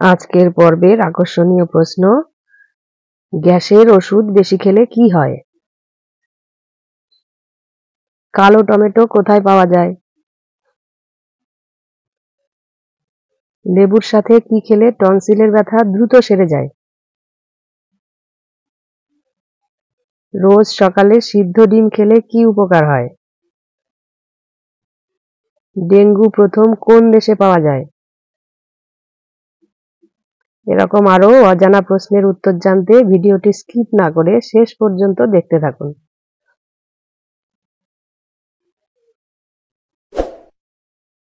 আজকের পর্বের আকর্ষণীয় প্রশ্ন, গ্যাসের ওষুধ বেশি খেলে কি হয়? কালো টমেটো কোথায় পাওয়া যায়? লেবুর সাথে কি খেলে টনসিলের ব্যথা দ্রুত সেরে যায়? রোজ সকালে সিদ্ধ ডিম খেলে কি উপকার হয়? ডেঙ্গু প্রথম কোন দেশে পাওয়া যায়? এরকম আরো অজানা প্রশ্নের উত্তর জানতে ভিডিওটি স্কিপ না করে শেষ পর্যন্ত দেখতে থাকুন।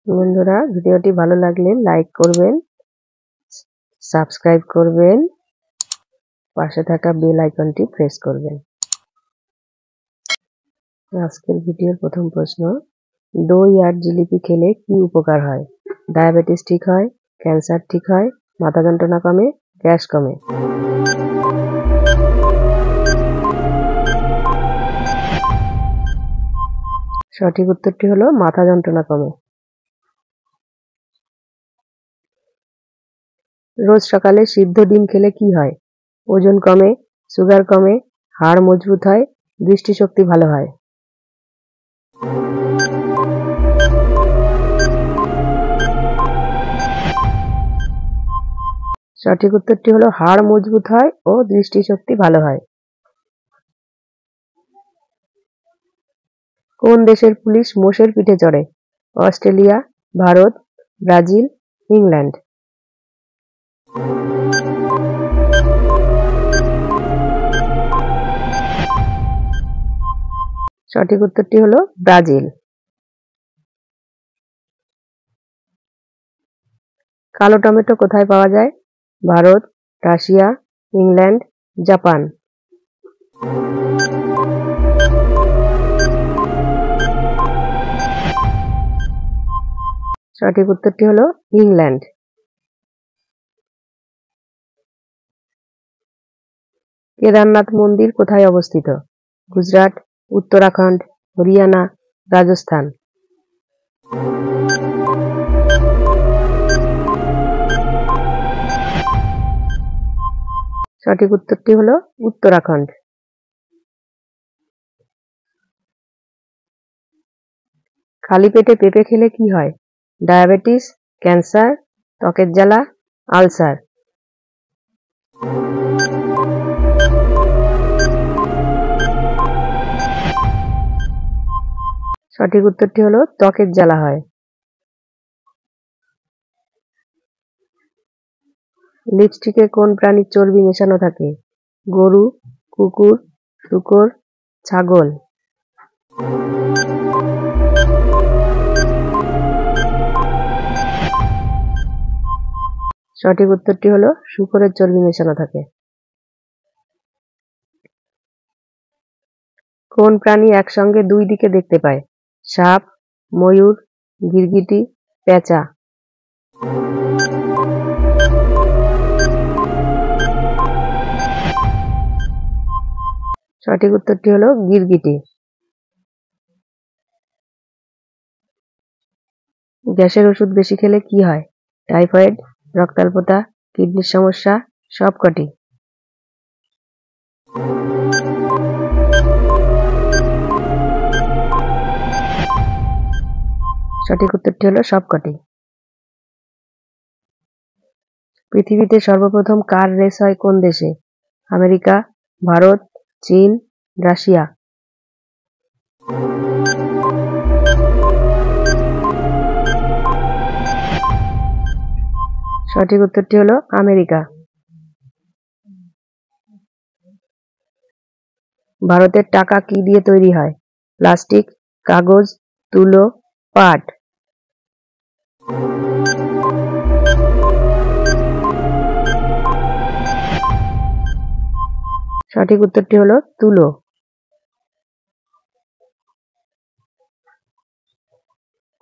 বন্ধুরা, ভিডিওটি ভালো লাগলে লাইক করবেন, সাবস্ক্রাইব করবেন, পাশে থাকা বেল আইকনটি প্রেস করবেন। আজকের ভিডিওর প্রথম প্রশ্ন, দই আর জিলিপি খেলে কি উপকার হয়? ডায়াবেটিস ঠিক হয়, ক্যান্সার ঠিক হয়, মাথা যন্ত্রণা কমে, গ্যাস কমে। সঠিক উত্তরটি হলো মাথা যন্ত্রণা কমে। রোজ সকালে সিদ্ধ ডিম খেলে কি হয়? ওজন কমে, সুগার কমে, হাড় মজবুত হয়, দৃষ্টিশক্তি ভালো হয়। সঠিক উত্তরটি হলো হাড় মজবুত হয় ও দৃষ্টিশক্তি ভালো হয়। কোন দেশের পুলিশ মোষের পিঠে চড়ে? Australia, Bharat, Brazil, England. সঠিক উত্তরটি হলো ব্রাজিল। কালো টমেটো কোথায় পাওয়া যায়? Bharat, Russia, England, Japan. সঠিক উত্তরটি হলো ইংল্যান্ড। কেদারনাথ মন্দির কোথায় অবস্থিত? গুজরাট, উত্তরাখণ্ড, হরিয়ানা, রাজস্থান। সঠিক উত্তরটি হলো উত্তরাখণ্ড। খালি পেটে পেঁপে খেলে কি হয়? ডায়াবেটিস, ক্যান্সার, ত্বকের জ্বালা, আলসার। সঠিক উত্তরটি হলো ত্বকের জ্বালা হয়। লিপস্টিকে কোন প্রাণীর চর্বি মেশানো থাকে? গরু, কুকুর, শূকর, ছাগল। সঠিক উত্তরটি হলো শূকরের চর্বি মেশানো থাকে। কোন প্রাণী একসঙ্গে দুই দিকে দেখতে পায়? সাপ, ময়ূর, গিরগিটি, পেঁচা। সঠিক উত্তরটি হলো গিরগিটি। গ্যাসের ওষুধ বেশি খেলে কি হয়? টাইফয়েড, রক্তাল্পতা, কিডনির সমস্যা, সবকটি। সঠিক উত্তরটি হলো সবকটি। পৃথিবীতে সর্বপ্রথম কার রেস হয় কোন দেশে? আমেরিকা, ভারত, চীন, রাশিয়া। সঠিক উত্তরটি হলো আমেরিকা। ভারতের টাকা কি দিয়ে তৈরি হয়? প্লাস্টিক, কাগজ, তুলো, পাট। সঠিক উত্তরটি হলো তুলো।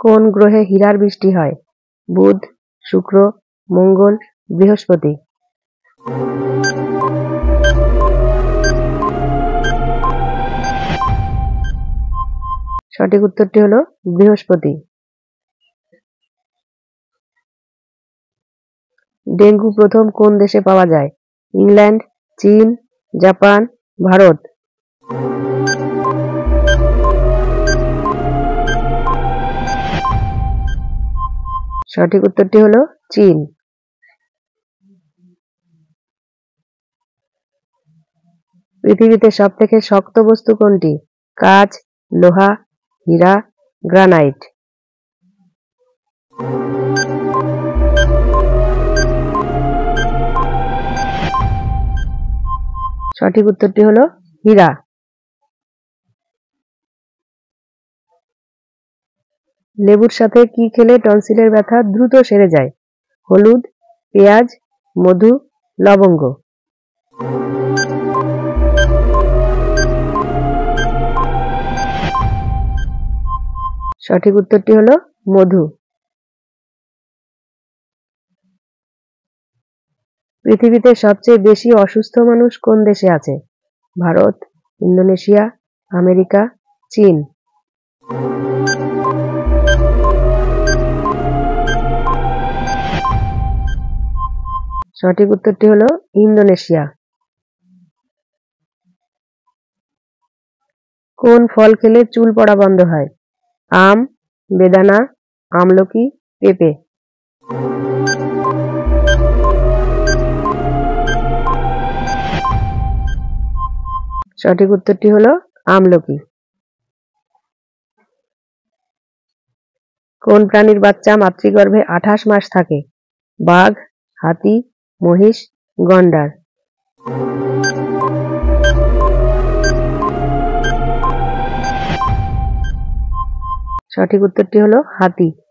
কোন গ্রহে হীরার বৃষ্টি হয়? বুধ, শুক্র, মঙ্গল, বৃহস্পতি। সঠিক উত্তরটি হলো বৃহস্পতি। ডেঙ্গু প্রথম কোন দেশে পাওয়া যায়? ইংল্যান্ড, চীন, জাপান, ভারত। সঠিক উত্তরটি হলো চীন। পৃথিবীতে সবথেকে শক্ত বস্তু কোনটি? কাঁচ, লোহা, হীরা, গ্রানাইট। সঠিক উত্তরটি হলো হীরা। লেবুর সাথে কি খেলে টনসিলের ব্যথা দ্রুত সেরে যায়? হলুদ, পেঁয়াজ, মধু, লবঙ্গ। সঠিক উত্তরটি হলো মধু। পৃথিবীতে সবচেয়ে বেশি অসুস্থ মানুষ কোন দেশে আছে? ভারত, ইন্দোনেশিয়া, আমেরিকা, চীন। সঠিক উত্তরটি হলো ইন্দোনেশিয়া। কোন ফল খেলে চুল পড়া বন্ধ হয়? আম, বেদানা, আমলকি, পেঁপে। সঠিক উত্তরটি হলো আমলকি। কোন প্রাণীর বাচ্চা মাতৃগর্ভে 28 মাস থাকে? বাঘ, হাতি, মহিষ, গন্ডার। সঠিক উত্তরটি হলো হাতি।